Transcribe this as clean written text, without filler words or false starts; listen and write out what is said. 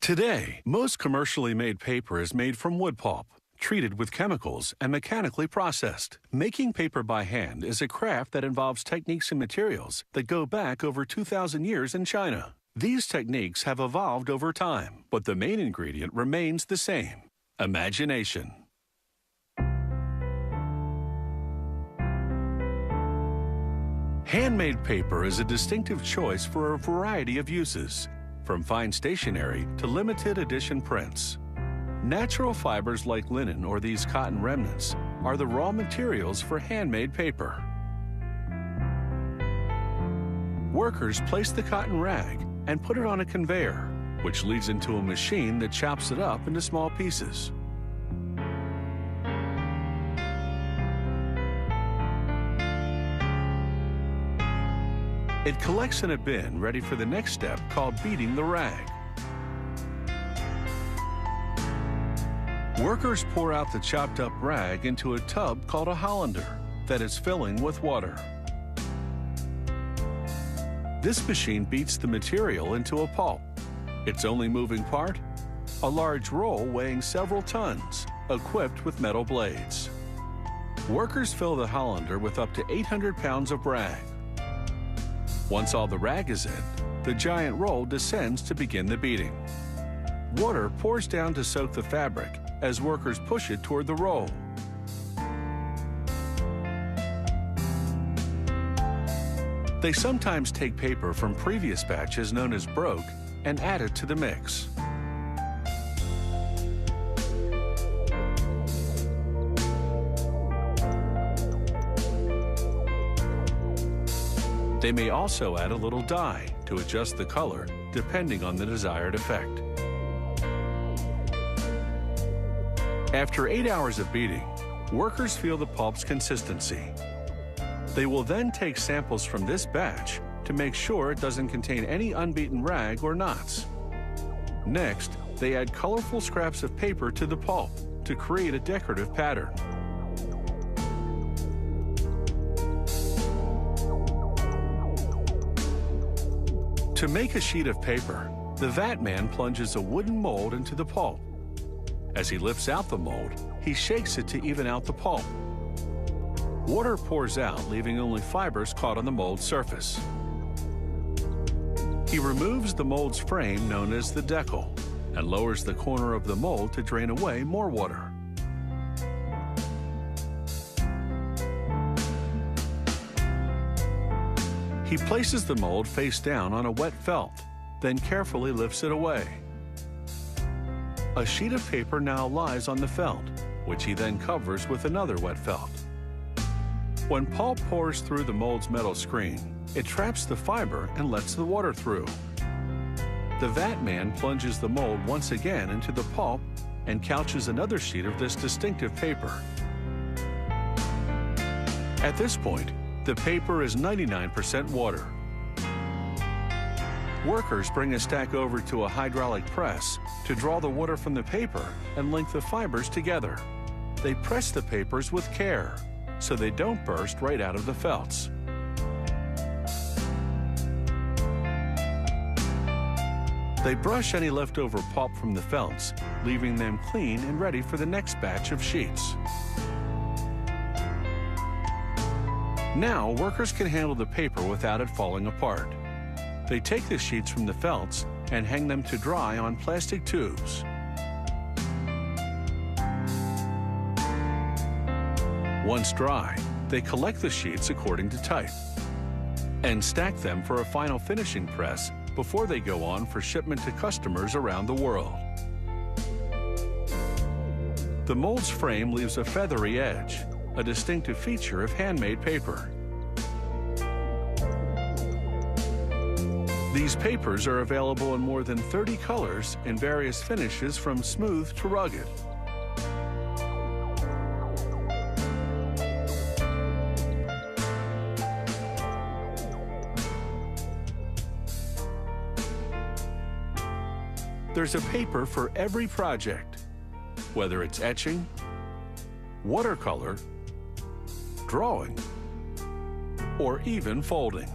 Today, most commercially made paper is made from wood pulp, treated with chemicals and mechanically processed. Making paper by hand is a craft that involves techniques and materials that go back over 2,000 years in China. These techniques have evolved over time, but the main ingredient remains the same: imagination. Handmade paper is a distinctive choice for a variety of uses, from fine stationery to limited edition prints. Natural fibers like linen or these cotton remnants are the raw materials for handmade paper. Workers place the cotton rag and put it on a conveyor, which leads into a machine that chops it up into small pieces. It collects in a bin ready for the next step called beating the rag. Workers pour out the chopped up rag into a tub called a hollander that is filling with water. This machine beats the material into a pulp. Its only moving part? A large roll weighing several tons, equipped with metal blades. Workers fill the hollander with up to 800 pounds of rag. Once all the rag is in, the giant roll descends to begin the beating. Water pours down to soak the fabric as workers push it toward the roll. They sometimes take paper from previous batches known as broke and add it to the mix. They may also add a little dye to adjust the color depending on the desired effect. After 8 hours of beating, workers feel the pulp's consistency. They will then take samples from this batch to make sure it doesn't contain any unbeaten rag or knots. Next, they add colorful scraps of paper to the pulp to create a decorative pattern. To make a sheet of paper, the vat man plunges a wooden mold into the pulp. As he lifts out the mold, he shakes it to even out the pulp. Water pours out, leaving only fibers caught on the mold's surface. He removes the mold's frame, known as the decal, and lowers the corner of the mold to drain away more water. He places the mold face down on a wet felt, then carefully lifts it away. A sheet of paper now lies on the felt, which he then covers with another wet felt. When pulp pours through the mold's metal screen, it traps the fiber and lets the water through. The vat man plunges the mold once again into the pulp and couches another sheet of this distinctive paper. At this point, the paper is 99% water. Workers bring a stack over to a hydraulic press to draw the water from the paper and link the fibers together. They press the papers with care so they don't burst right out of the felts. They brush any leftover pulp from the felts, leaving them clean and ready for the next batch of sheets. Now, workers can handle the paper without it falling apart. They take the sheets from the felts and hang them to dry on plastic tubes. Once dry, they collect the sheets according to type and stack them for a final finishing press before they go on for shipment to customers around the world. The mold's frame leaves a feathery edge, a distinctive feature of handmade paper. These papers are available in more than 30 colors in various finishes from smooth to rugged. There's a paper for every project, whether it's etching, watercolor, drawing, or even folding.